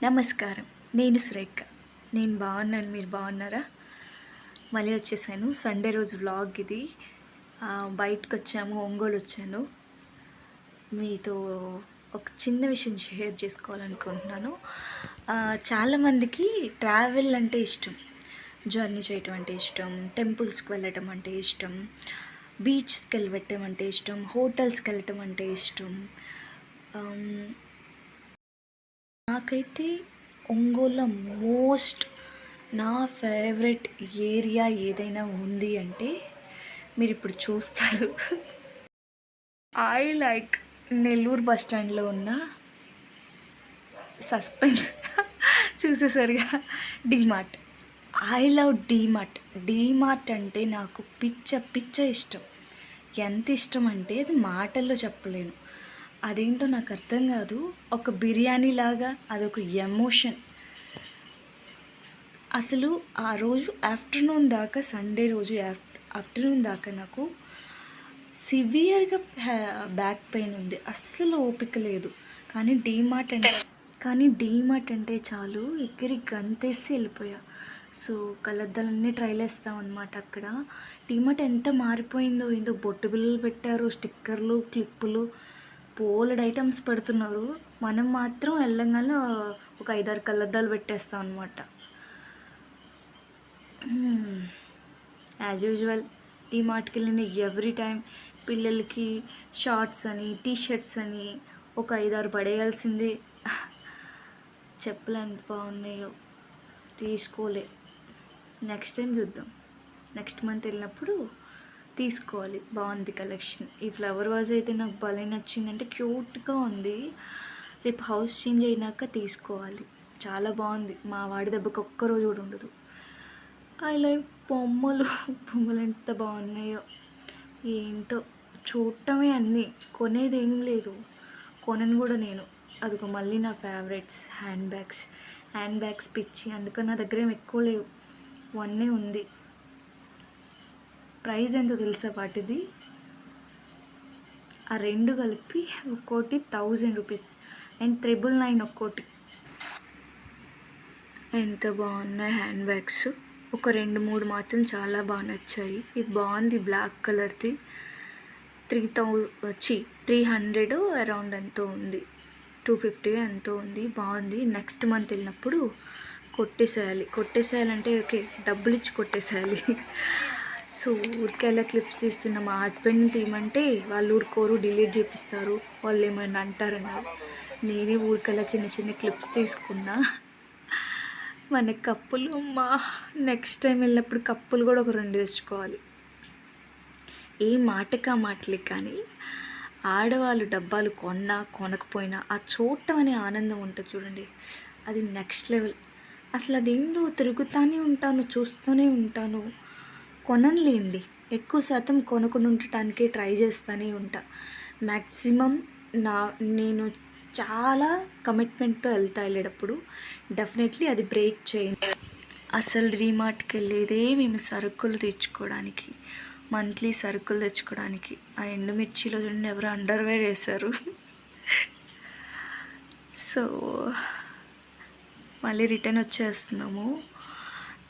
నమస్కారం. నేను శ్రేఖ. నేను బాగున్నాను. మీరు బాగున్నారా? మళ్ళీ వచ్చేసాను. సండే రోజు వ్లాగ్ ఇది. బయటకొచ్చాము, ఒంగోలు వచ్చాను. మీతో ఒక చిన్న విషయం షేర్ చేసుకోవాలనుకుంటున్నాను. చాలామందికి ట్రావెల్ అంటే ఇష్టం. జర్నీ చేయటం అంటే ఇష్టం, టెంపుల్స్కి వెళ్ళటం అంటే ఇష్టం, బీచ్స్కి వెళ్ళటం అంటే ఇష్టం, హోటల్స్కి వెళ్ళటం అంటే ఇష్టం. నాకైతే ఒంగోలులో నా ఫేవరెట్ ఏరియా ఏదైనా ఉంది అంటే మీరు ఇప్పుడు చూస్తారు. ఐ లైక్ నెల్లూరు బస్ స్టాండ్లో ఉన్న సస్పెన్స్ చూసేసరిగా DMart. I love DMart. DMart అంటే నాకు పిచ్చ ఇష్టం. ఎంత ఇష్టం అంటే అది మాటల్లో చెప్పలేను. అదేంటో నాకు అర్థం కాదు. ఒక బిర్యానీ లాగా అదొక ఎమోషన్. అసలు ఆ రోజు ఆఫ్టర్నూన్ దాకా, సండే రోజు ఆఫ్టర్నూన్ దాకా నాకు సివియర్గా బ్యాక్ పెయిన్ ఉంది. అస్సలు ఓపిక లేదు. కానీ డీమార్ట్ అంటే చాలు ఎగిరి గంతేసి వెళ్ళిపోయా. సో కలద్దాలన్నీ ట్రైల్ వేస్తాం అనమాట. అక్కడ డీమార్ట్ ఎంత మారిపోయిందో. ఏందో బొట్టు బిళ్ళలు పెట్టారు, స్టిక్కర్లు, క్లిప్పులు, బోలెడు ఐటమ్స్ పెడుతున్నారు. మనం మాత్రం వెళ్ళంగానే ఒక 5-6 కళ్ళద్దాలు పెట్టేస్తాం అనమాట. యాజ్ యూజువల్ డీమార్ట్కి వెళ్ళిన ఎవ్రీ టైం పిల్లలకి షార్ట్స్ అని, టీషర్ట్స్ అని ఒక 5-6 పడేయాల్సిందే. చెప్పులు ఎంత బాగున్నాయో, తీసుకోలే. నెక్స్ట్ టైం చూద్దాం. నెక్స్ట్ మంత్ వెళ్ళినప్పుడు తీసుకోవాలి. బాగుంది కలెక్షన్. ఈ ఫ్లవర్ వాజ్ అయితే నాకు భలే నచ్చిందంటే, క్యూట్గా ఉంది. రేపు హౌస్ చేంజ్ అయినాక తీసుకోవాలి. చాలా బాగుంది. మా వాడి దెబ్బకి ఒక్కరోజు కూడా ఉండదు. ఐ లైక్ బొమ్మలు ఎంత బాగున్నాయో. ఏంటో చూడటమే అన్నీ, కొనేది ఏం లేదు. కొనను కూడా నేను. అదిగో మళ్ళీ నా ఫేవరెట్స్ హ్యాండ్ బ్యాగ్స్ పిచ్చి. అందుకని నా దగ్గర ఏం ఎక్కువ లేవు, 1 ఉంది. ప్రైస్ ఎంతో తెలుసా వాటిది? ఆ 2 కలిపి ఒక్కోటి 1000 రూపీస్ అండ్ 999 ఒక్కోటి. ఎంత బాగున్నాయి హ్యాండ్ బ్యాగ్స్. ఒక 2-3 మాత్రం చాలా బాగా నచ్చాయి. ఇది బాగుంది, బ్లాక్ కలర్ది. 300 అరౌండ్ ఎంతో ఉంది, 250 ఎంతో ఉంది. బాగుంది. నెక్స్ట్ మంత్ వెళ్ళినప్పుడు కొట్టేసేయాలంటే ఓకే, డబ్బులు ఇచ్చి కొట్టేసేయాలి. సో ఊరికెలా క్లిప్స్ ఇస్తున్న మా హస్బెండ్ని తీయమంటే వాళ్ళు ఊరుకోరు, డిలీట్ చేపిస్తారు, వాళ్ళు ఏమైనా అంటారన్నారు. నేనే ఊరికెలా చిన్న క్లిప్స్ తీసుకున్నా. మన కప్పులు నెక్స్ట్ టైం వెళ్ళినప్పుడు కప్పులు కూడా ఒక 2 తెచ్చుకోవాలి. ఏ మాటలే కానీ ఆడవాళ్ళు డబ్బాలు కొనకపోయినా ఆ చూడటం అనే ఆనందం ఉంటుంది చూడండి, అది నెక్స్ట్ లెవెల్. అసలు అదేందో తిరుగుతూనే ఉంటాను, చూస్తూనే ఉంటాను. కొనలేండి, ఎక్కువ శాతం కొనకుండా ఉండటానికే ట్రై చేస్తూనే ఉంటా. మ్యాక్సిమం నేను చాలా కమిట్మెంట్తో వెళ్ళేటప్పుడు డెఫినెట్లీ అది బ్రేక్ చేయను. అసలు డీమార్ట్కి వెళ్ళేదే మేము సరుకులు తెచ్చుకోవడానికి, మంత్లీ సరుకులు తెచ్చుకోవడానికి. ఆ ఎండుమిర్చిలో చూడండి ఎవరు అండర్వేర్ వేశారు. సో మళ్ళీ రిటర్న్ వచ్చేస్తున్నాము.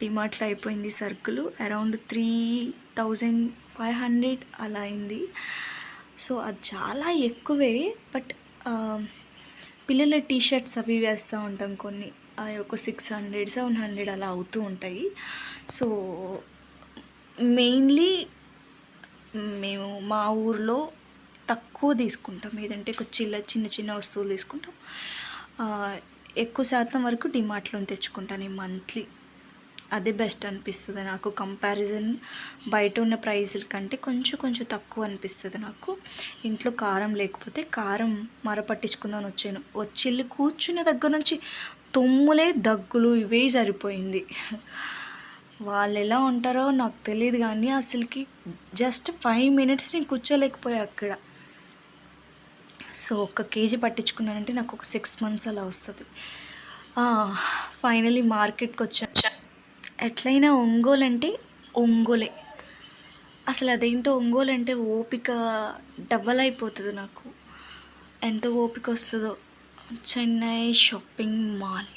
డీమార్ట్లో అయిపోయింది సరుకులు. అరౌండ్ 3500 అలా అయింది. సో అది చాలా ఎక్కువే. బట్ పిల్లల టీషర్ట్స్ అవి వేస్తూ ఉంటాం కొన్ని, ఒక 600-700 అలా అవుతూ ఉంటాయి. సో మెయిన్లీ మేము మా ఊర్లో తక్కువ తీసుకుంటాం, ఏదంటే చిన్న వస్తువులు తీసుకుంటాం. ఎక్కువ శాతం వరకు డీమార్ట్లో తెచ్చుకుంటాను మంత్లీ. అదే బెస్ట్ అనిపిస్తుంది నాకు. కంపారిజన్ బయట ఉన్న ప్రైజుల కంటే కొంచెం తక్కువ అనిపిస్తుంది నాకు. ఇంట్లో కారం లేకపోతే కారం పట్టించుకుందామని వచ్చి కూర్చున్న దగ్గర నుంచి తుమ్ములే, దగ్గులు ఇవే సరిపోయింది. వాళ్ళు ఎలా ఉంటారో నాకు తెలియదు, కానీ అసలుకి జస్ట్ 5 minutes నేను కూర్చోలేకపోయా అక్కడ. సో 1 kg పట్టించుకున్నానంటే నాకు ఒక 6 months అలా వస్తుంది. ఫైనలీ మార్కెట్కి వచ్చా. ఎట్లయినా ఒంగోలు అంటే ఒంగోలే. అసలు అదేంటో ఒంగోలు అంటే ఓపిక డబల్ అయిపోతుంది నాకు. ఎంత ఓపిక వస్తుందో. చెన్నై షాపింగ్ మాల్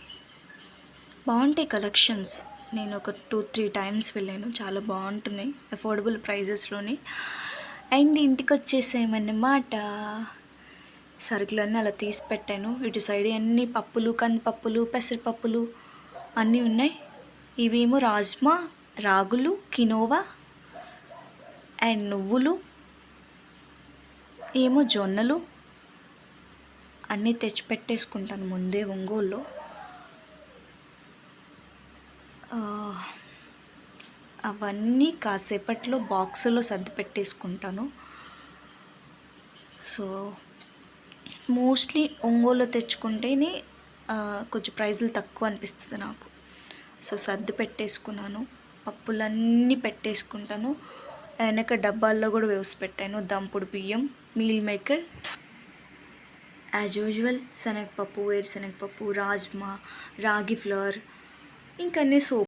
బాగుంటాయి కలెక్షన్స్. నేను ఒక 2-3 టైమ్స్ వెళ్ళాను. చాలా బాగుంటున్నాయి అఫోర్డబుల్ ప్రైజెస్లోని. అండ్ ఇంటికి వచ్చేసేమన్నమాట. సరుకులన్నీ అలా తీసి పెట్టాను. ఇటు సైడ్ అన్ని పప్పులు, కందిపప్పులు, పెసరపప్పులు అన్నీ ఉన్నాయి. ఇవేమో రాజ్మా, రాగులు, కినోవా అండ్ నువ్వులు, ఏమో జొన్నలు అన్నీ తెచ్చి పెట్టేసుకుంటాను ముందే ఒంగోలులో. అవన్నీ కాసేపట్లో బాక్సులో సర్ది పెట్టేసుకుంటాను. సో మోస్ట్లీ ఒంగోలులో తెచ్చుకుంటేనే కొంచెం ప్రైజులు తక్కువ అనిపిస్తుంది నాకు. సో సర్ది పెట్టేసుకున్నాను. పప్పులన్నీ పెట్టేసుకుంటాను. వెనక డబ్బాల్లో కూడా వేసి పెట్టాను. దంపుడు బియ్యం, మీల్ మేకర్, యాజ్ యూజువల్ శనగపప్పు, వేరుశనగపప్పు, రాజ్మా, రాగి ఫ్లవర్, ఇంకన్నీ సోప్